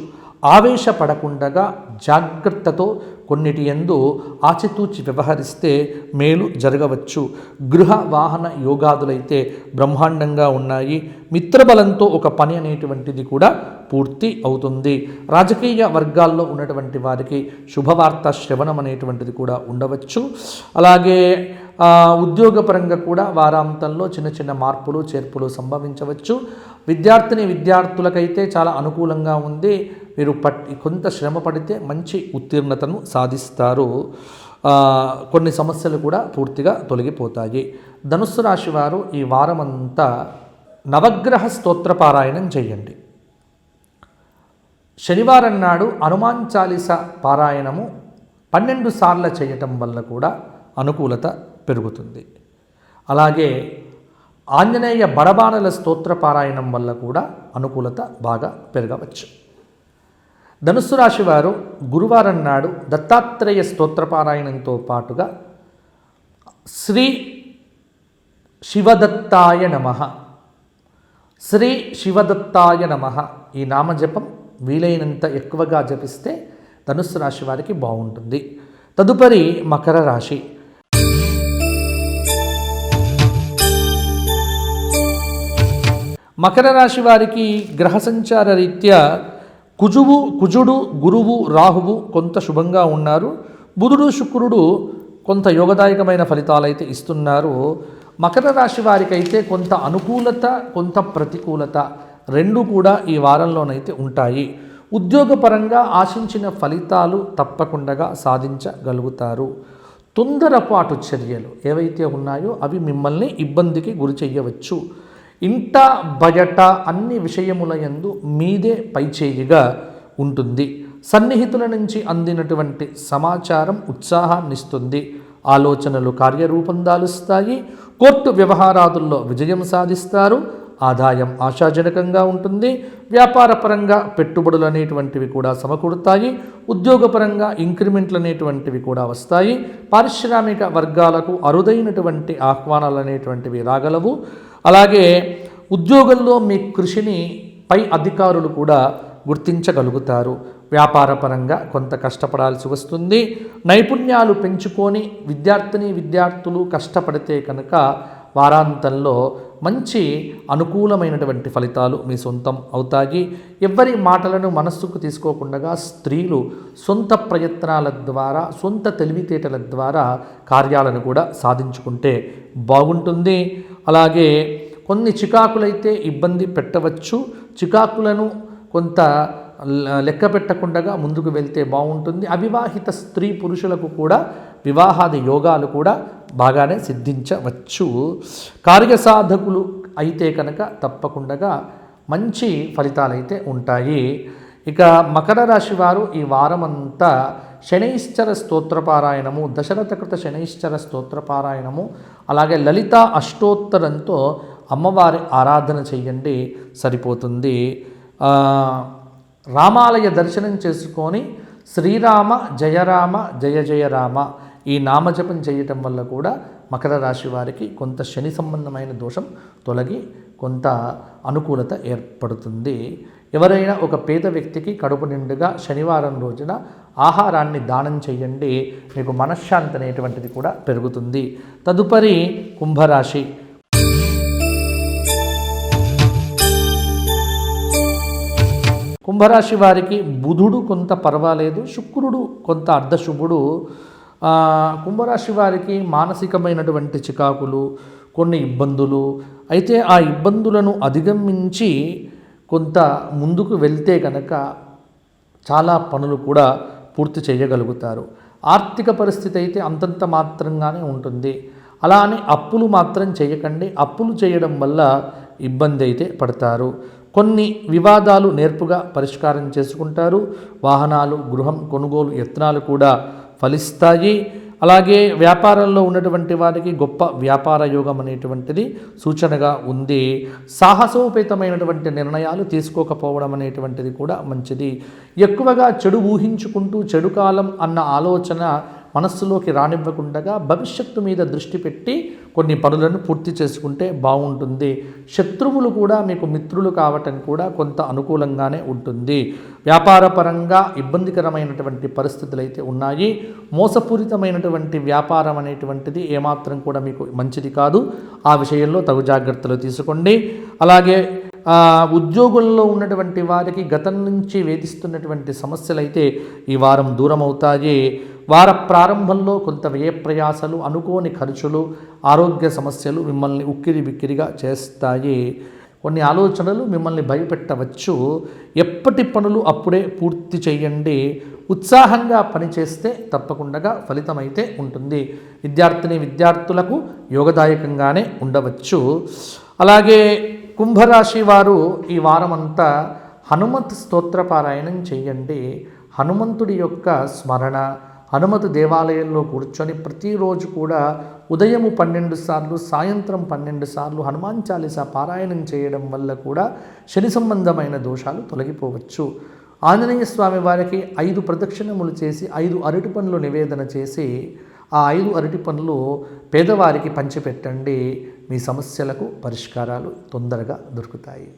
ఆవేశపడకుండా జాగ్రత్తతో కొన్నిటి యందు ఆచితూచి వ్యవహరిస్తే మేలు జరగవచ్చు. గృహ వాహన యోగాదులైతే బ్రహ్మాండంగా ఉన్నాయి. మిత్రబలంతో ఒక పని అనేటువంటిది కూడా పూర్తి అవుతుంది. రాజకీయ వర్గాల్లో ఉన్నటువంటి వారికి శుభవార్త శ్రవణం అనేటువంటిది కూడా ఉండవచ్చు. అలాగే ఉద్యోగపరంగా కూడా వారాంతంలో చిన్న చిన్న మార్పులు చేర్పులు సంభవించవచ్చు. విద్యార్థులకైతే చాలా అనుకూలంగా ఉంది. మీరు కొంత శ్రమ పడితే మంచి ఉత్తీర్ణతను సాధిస్తారు. కొన్ని సమస్యలు కూడా పూర్తిగా తొలగిపోతాయి. ధనుస్సు రాశి వారు ఈ వారమంతా నవగ్రహ స్తోత్ర పారాయణం చేయండి. శనివారం నాడు హనుమాన్ చాలీస పారాయణము 12 సార్లు చేయటం వల్ల కూడా అనుకూలత పెరుగుతుంది. అలాగే ఆంజనేయ బడబాణల స్తోత్ర పారాయణం వల్ల కూడా అనుకూలత బాగా పెరగవచ్చు. ధనుస్సు రాశి వారు గురువారం నాడు దత్తాత్రేయ స్తోత్ర పారాయణంతో పాటుగా శ్రీ శివదత్తాయ నమః, శ్రీ శివదత్తాయ నమః ఈ నామజపం వీలైనంత ఎక్కువగా జపిస్తే ధనుస్సు రాశి వారికి బాగుంటుంది. తదుపరి మకర రాశి. మకర రాశి వారికి గ్రహ సంచార రీత్యా కుజుడు గురువు రాహువు కొంత శుభంగా ఉన్నారు. బుధుడు శుక్రుడు కొంత యోగదాయకమైన ఫలితాలైతే ఇస్తున్నారు. మకర రాశి వారికైతే కొంత అనుకూలత కొంత ప్రతికూలత రెండు కూడా ఈ వారంలోనైతే ఉంటాయి. ఉద్యోగపరంగా ఆశించిన ఫలితాలు తప్పకుండా సాధించగలుగుతారు. తొందరపాటు చర్యలు ఏవైతే ఉన్నాయో అవి మిమ్మల్ని ఇబ్బందికి గురి చెయ్యవచ్చు. ఇంట బయట అన్ని విషయముల యందు మీదే పైచేయిగా ఉంటుంది. సన్నిహితుల నుంచి అందినటువంటి సమాచారం ఉత్సాహాన్నిస్తుంది. ఆలోచనలు కార్యరూపం దాలుస్తాయి. కోర్టు వ్యవహారాదుల్లో విజయం సాధిస్తారు. ఆదాయం ఆశాజనకంగా ఉంటుంది. వ్యాపారపరంగా పెట్టుబడులు అనేటువంటివి కూడా సమకూడతాయి. ఉద్యోగపరంగా ఇంక్రిమెంట్లు అనేటువంటివి కూడా వస్తాయి. పారిశ్రామిక వర్గాలకు అరుదైనటువంటి ఆహ్వానాలు అనేటువంటివి రాగలవు. అలాగే ఉద్యోగంలో మీ కృషిని పై అధికారులు కూడా గుర్తించగలుగుతారు. వ్యాపారపరంగా కొంత కష్టపడాల్సి వస్తుంది. నైపుణ్యాలు పెంచుకొని విద్యార్థులు కష్టపడితే కనుక వారాంతంలో మంచి అనుకూలమైనటువంటి ఫలితాలు మీ సొంతం అవుతాయి. ఎవరి మాటలను మనస్సుకు తీసుకోకుండా స్త్రీలు సొంత ప్రయత్నాల ద్వారా సొంత తెలివితేటల ద్వారా కార్యాలను కూడా సాధించుకుంటే బాగుంటుంది. అలాగే కొన్ని చికాకులైతే ఇబ్బంది పెట్టవచ్చు. చికాకులను కొంత లెక్క పెట్టకుండా ముందుకు వెళ్తే బాగుంటుంది. అవివాహిత స్త్రీ పురుషులకు కూడా వివాహాది యోగాలు కూడా బాగానే సిద్ధించవచ్చు. కార్యసాధకులు అయితే కనుక తప్పకుండా మంచి ఫలితాలైతే ఉంటాయి. ఇక మకర రాశి వారు ఈ వారమంతా శనైశ్చర స్తోత్రపారాయణము, దశరథకృత శనైశ్చర స్తోత్రపారాయణము, అలాగే లలిత అష్టోత్తరంతో అమ్మవారి ఆరాధన చెయ్యండి, సరిపోతుంది. రామాలయ దర్శనం చేసుకొని శ్రీరామ జయ రామ జయ జయ రామ ఈ నామజపం చేయటం వల్ల కూడా మకర రాశి వారికి కొంత శని సంబంధమైన దోషం తొలగి కొంత అనుకూలత ఏర్పడుతుంది. ఎవరైనా ఒక పేద వ్యక్తికి కడుపు నిండుగా శనివారం రోజున ఆహారాన్ని దానం చేయండి, మీకు మనశ్శాంతి అనేటువంటిది కూడా పెరుగుతుంది. తదుపరి కుంభరాశి. కుంభరాశి వారికి బుధుడు కొంత పర్వాలేదు, శుక్రుడు కొంత అర్ధశుభుడు. కుంభరాశి వారికి మానసికమైనటువంటి చికాకులు, కొన్ని ఇబ్బందులు, అయితే ఆ ఇబ్బందులను అధిగమించి కొంత ముందుకు వెళ్తే కనుక చాలా పనులు కూడా పూర్తి చేయగలుగుతారు. ఆర్థిక పరిస్థితి అయితే అంతంత మాత్రంగానే ఉంటుంది. అలా అని అప్పులు మాత్రం చేయకండి, అప్పులు చేయడం వల్ల ఇబ్బంది అయితే పడతారు. కొన్ని వివాదాలు నేర్పుగా పరిష్కారం చేసుకుంటారు. వాహనాలు, గృహం కొనుగోలు యత్నాలు కూడా ఫలిస్తాయి. అలాగే వ్యాపారంలో ఉన్నటువంటి వారికి గొప్ప వ్యాపార యోగం అనేటువంటిది సూచనగా ఉంది. సాహసోపేతమైనటువంటి నిర్ణయాలు తీసుకోకపోవడం అనేటువంటిది కూడా మంచిది. ఎక్కువగా చెడు ఊహించుకుంటూ చెడు కాలం అన్న ఆలోచన మనస్సులోకి రానివ్వకుండా భవిష్యత్తు మీద దృష్టి పెట్టి కొన్ని పనులను పూర్తి చేసుకుంటే బాగుంటుంది. శత్రువులు కూడా మీకు మిత్రులు కావటం కూడా కొంత అనుకూలంగానే ఉంటుంది. వ్యాపారపరంగా ఇబ్బందికరమైనటువంటి పరిస్థితులు అయితే ఉన్నాయి. మోసపూరితమైనటువంటి వ్యాపారం అనేటువంటిది ఏమాత్రం కూడా మీకు మంచిది కాదు. ఆ విషయంలో తగు జాగ్రత్తలు తీసుకోండి. అలాగే ఉద్యోగుల్లో ఉన్నటువంటి వారికి గతం నుంచి వేధిస్తున్నటువంటి సమస్యలు అయితే ఈ వారం దూరం అవుతాయి. వార ప్రారంభంలో కొంత వ్యయప్రయాసలు, అనుకోని ఖర్చులు, ఆరోగ్య సమస్యలు మిమ్మల్ని ఉక్కిరి బిక్కిరిగా చేస్తాయి. కొన్ని ఆలోచనలు మిమ్మల్ని భయపెట్టవచ్చు. ఎప్పటి పనులు అప్పుడే పూర్తి చేయండి. ఉత్సాహంగా పనిచేస్తే తప్పకుండా ఫలితం అయితే ఉంటుంది. విద్యార్థులకు యోగదాయకంగానే ఉండవచ్చు. అలాగే కుంభరాశి వారు ఈ వారమంతా హనుమత్ స్తోత్రపారాయణం చేయండి. హనుమంతుడి యొక్క స్మరణ, హనుమతు దేవాలయంలో కూర్చొని ప్రతిరోజు కూడా ఉదయము 12 సార్లు, సాయంత్రం 12 సార్లు హనుమాన్ చాలీసా పారాయణం చేయడం వల్ల కూడా శని సంబంధమైన దోషాలు తొలగిపోవచ్చు. ఆంజనేయ స్వామి వారికి 5 ప్రదక్షిణములు చేసి 5 అరటి పండ్లు నివేదన చేసి ఆ 5 అరటి పండ్లు పేదవారికి పంచిపెట్టండి. మీ సమస్యలకు పరిష్కారాలు తొందరగా దొరుకుతాయి.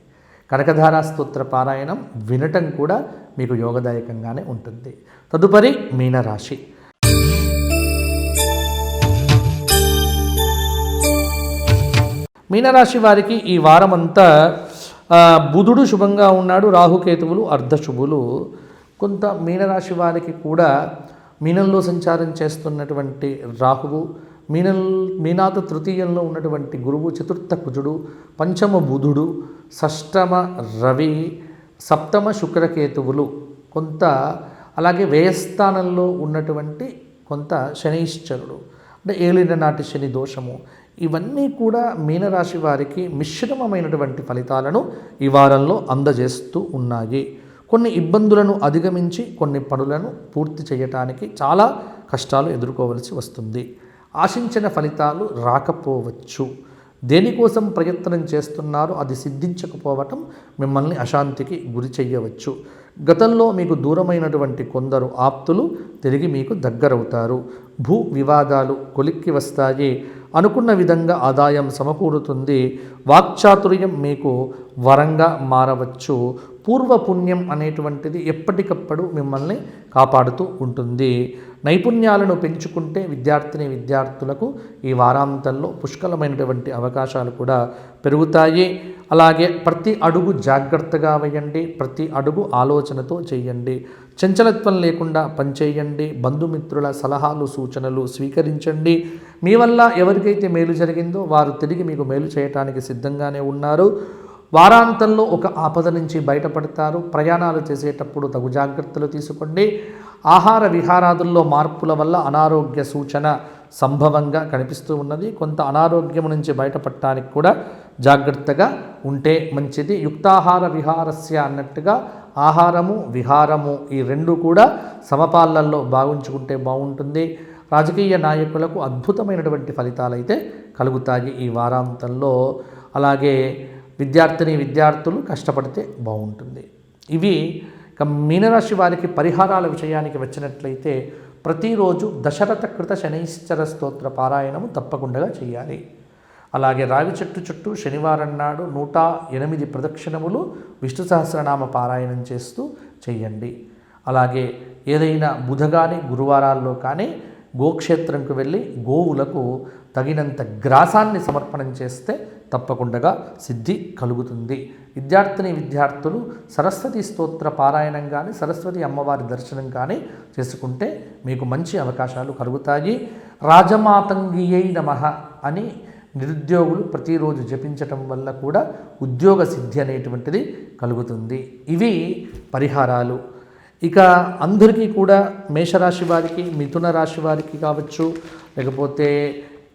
కనకధారా స్తోత్ర పారాయణం వినటం కూడా మీకు యోగదాయకంగానే ఉంటుంది. తదుపరి మీనరాశి. మీనరాశి వారికి ఈ వారమంతా బుధుడు శుభంగా ఉన్నాడు, రాహుకేతువులు అర్ధశుభులు. కొంత మీనరాశి వారికి కూడా మీనంలో సంచారం చేస్తున్నటువంటి రాహువు, మీనాత తృతీయంలో ఉన్నటువంటి గురువు, చతుర్థ కుజుడు, పంచమ బుధుడు, షష్టమ రవి, సప్తమ శుక్రకేతువులు కొంత, అలాగే వ్యయస్థానంలో ఉన్నటువంటి కొంత శనైశ్చరుడు అంటే ఏలిన నాటి శని దోషము, ఇవన్నీ కూడా మీనరాశి వారికి మిశ్రమమైనటువంటి ఫలితాలను ఈ వారంలో అందజేస్తూ ఉన్నాయి. కొన్ని ఇబ్బందులను అధిగమించి కొన్ని పనులను పూర్తి చేయటానికి చాలా కష్టాలు ఎదుర్కోవలసి వస్తుంది. ఆశించిన ఫలితాలు రాకపోవచ్చు. దేనికోసం ప్రయత్నం చేస్తున్నారో అది సిద్ధించకపోవటం మిమ్మల్ని అశాంతికి గురి చెయ్యవచ్చు. గతంలో మీకు దూరమైనటువంటి కొందరు ఆప్తులు తిరిగి మీకు దగ్గరవుతారు. భూ వివాదాలు కొలిక్కి వస్తాయి. అనుకున్న విధంగా ఆదాయం సమకూరుతుంది. వాక్చాతుర్యం మీకు వరంగా మారవచ్చు. పూర్వపుణ్యం అనేటువంటిది ఎప్పటికప్పుడు మిమ్మల్ని కాపాడుతూ ఉంటుంది. నైపుణ్యాలను పెంచుకుంటే విద్యార్థులకు ఈ వారాంతంలో పుష్కలమైనటువంటి అవకాశాలు కూడా పెరుగుతాయి. అలాగే ప్రతి అడుగు జాగ్రత్తగా వేయండి, ప్రతి అడుగు ఆలోచనతో చేయండి. చంచలత్వం లేకుండా పనిచేయండి. బంధుమిత్రుల సలహాలు సూచనలు స్వీకరించండి. మీ వల్ల ఎవరికైతే మేలు జరిగిందో వారు తిరిగి మీకు మేలు చేయటానికి సిద్ధంగానే ఉన్నారు. వారాంతంలో ఒక ఆపద నుంచి బయటపడతారు. ప్రయాణాలు చేసేటప్పుడు తగు జాగ్రత్తలు తీసుకోండి. ఆహార విహారాదుల్లో మార్పుల వల్ల అనారోగ్య సూచన సంభవంగా కనిపిస్తూ ఉన్నది. కొంత అనారోగ్యం నుంచి బయటపడటానికి కూడా జాగ్రత్తగా ఉంటే మంచిది. యుక్తాహార విహారస్య అన్నట్టుగా ఆహారము విహారము ఈ రెండు కూడా సమపాలనలో భావించుకుంటే బాగుంటుంది. రాజకీయ నాయకులకు అద్భుతమైనటువంటి ఫలితాలు అయితే కలుగుతాయి ఈ వారాంతంలో. అలాగే విద్యార్థులు కష్టపడితే బాగుంటుంది. ఇవి ఇక మీనరాశి వారికి పరిహారాల విషయానికి వచ్చినట్లయితే ప్రతిరోజు దశరథ కృత శనైశ్చర స్తోత్ర పారాయణము తప్పకుండా చేయాలి. అలాగే రావి చెట్టు చుట్టూ శనివారం నాడు 108 ప్రదక్షిణములు విష్ణు సహస్రనామ పారాయణం చేస్తూ చేయండి. అలాగే ఏదైనా బుధ కానీ గురువారాల్లో కానీ గోక్షేత్రంకు వెళ్ళి గోవులకు తగినంత గ్రాసాన్ని సమర్పణం చేస్తే తప్పకుండా సిద్ధి కలుగుతుంది. విద్యార్థులు సరస్వతి స్తోత్ర పారాయణం కానీ సరస్వతి అమ్మవారి దర్శనం కానీ చేసుకుంటే మీకు మంచి అవకాశాలు కలుగుతాయి. రాజమాతంగియై నమః అని నిరుద్యోగులు ప్రతిరోజు జపించటం వల్ల కూడా ఉద్యోగ సిద్ధి అనేటువంటిది కలుగుతుంది. ఇవి పరిహారాలు. ఇక అందరికీ కూడా మేషరాశి వారికి, మిథున రాశి వారికి కావచ్చు, లేకపోతే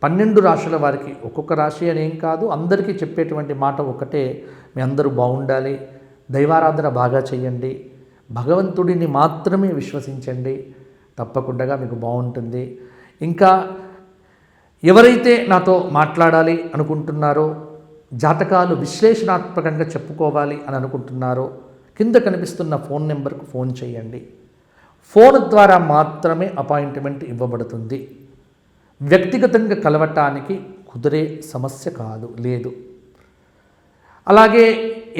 12 రాశుల వారికి, ఒక్కొక్క రాశి అనేం కాదు, అందరికీ చెప్పేటువంటి మాట ఒకటే, మీ అందరూ బాగుండాలి, దైవారాధన బాగా చేయండి, భగవంతుడిని మాత్రమే విశ్వసించండి, తప్పకుండా మీకు బాగుంటుంది. ఇంకా ఎవరైతే నాతో మాట్లాడాలి అనుకుంటున్నారో, జాతకాలు విశ్లేషణాత్మకంగా చెప్పుకోవాలి అని అనుకుంటున్నారో కింద కనిపిస్తున్న ఫోన్ నెంబర్కు ఫోన్ చేయండి. ఫోన్ ద్వారా మాత్రమే అపాయింట్మెంట్ ఇవ్వబడుతుంది. వ్యక్తిగతంగా కలవటానికి కుదిరే సమస్య లేదు. అలాగే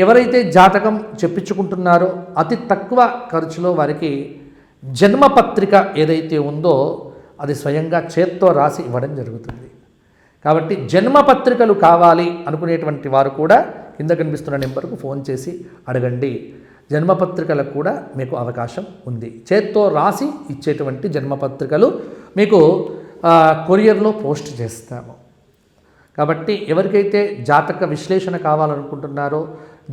ఎవరైతే జాతకం చెప్పించుకుంటున్నారో అతి తక్కువ ఖర్చులో వారికి జన్మపత్రిక ఏదైతే ఉందో అది స్వయంగా చేత్తో రాసి ఇవ్వడం జరుగుతుంది. కాబట్టి జన్మపత్రికలు కావాలి అనుకునేటువంటి వారు కూడా కింద కనిపిస్తున్న నెంబర్కు ఫోన్ చేసి అడగండి. జన్మపత్రికలకు కూడా మీకు అవకాశం ఉంది. చేత్తో రాసి ఇచ్చేటువంటి జన్మపత్రికలు మీకు కొరియర్లో పోస్ట్ చేస్తాము. కాబట్టి ఎవరికైతే జాతక విశ్లేషణ కావాలనుకుంటున్నారో,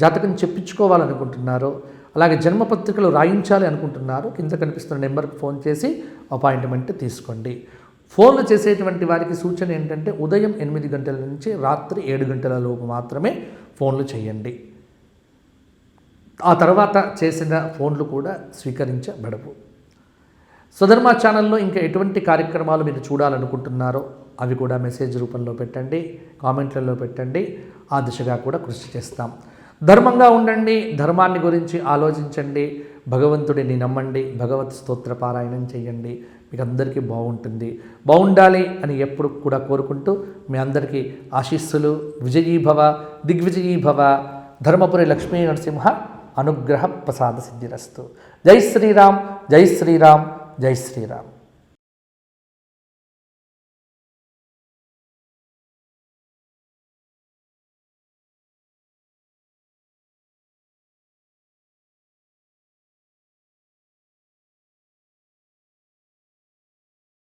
జాతకం చెప్పించుకోవాలనుకుంటున్నారో, అలాగే జన్మపత్రికలు రాయించాలి అనుకుంటున్నారో కింద కనిపిస్తున్న నెంబర్కి ఫోన్ చేసి అపాయింట్మెంట్ తీసుకోండి. ఫోన్లు చేసేటువంటి వారికి సూచన ఏంటంటే ఉదయం 8 గంటల నుంచి రాత్రి 7 గంటల లోపు మాత్రమే ఫోన్లు చేయండి. ఆ తర్వాత చేసిన ఫోన్లు కూడా స్వీకరించబడవు. స్వధర్మ ఛానల్లో ఇంకా ఎటువంటి కార్యక్రమాలు మీరు చూడాలనుకుంటున్నారో అవి కూడా మెసేజ్ రూపంలో పెట్టండి, కామెంట్లలో పెట్టండి. ఆ దిశగా కూడా కృషి చేస్తాం. ధర్మంగా ఉండండి, ధర్మాన్ని గురించి ఆలోచించండి, భగవంతుడిని నమ్మండి, భగవత్ స్తోత్ర పారాయణం చేయండి. మీకు అందరికీ బాగుండాలి అని ఎప్పుడు కూడా కోరుకుంటూ మీ అందరికీ ఆశీస్సులు. విజయీభవ, దిగ్విజయీభవ. ధర్మపురి లక్ష్మీ నరసింహ అనుగ్రహ ప్రసాద సిద్ధిరస్తు. జై శ్రీరామ్, జై శ్రీరామ్, జై శ్రీరామ్.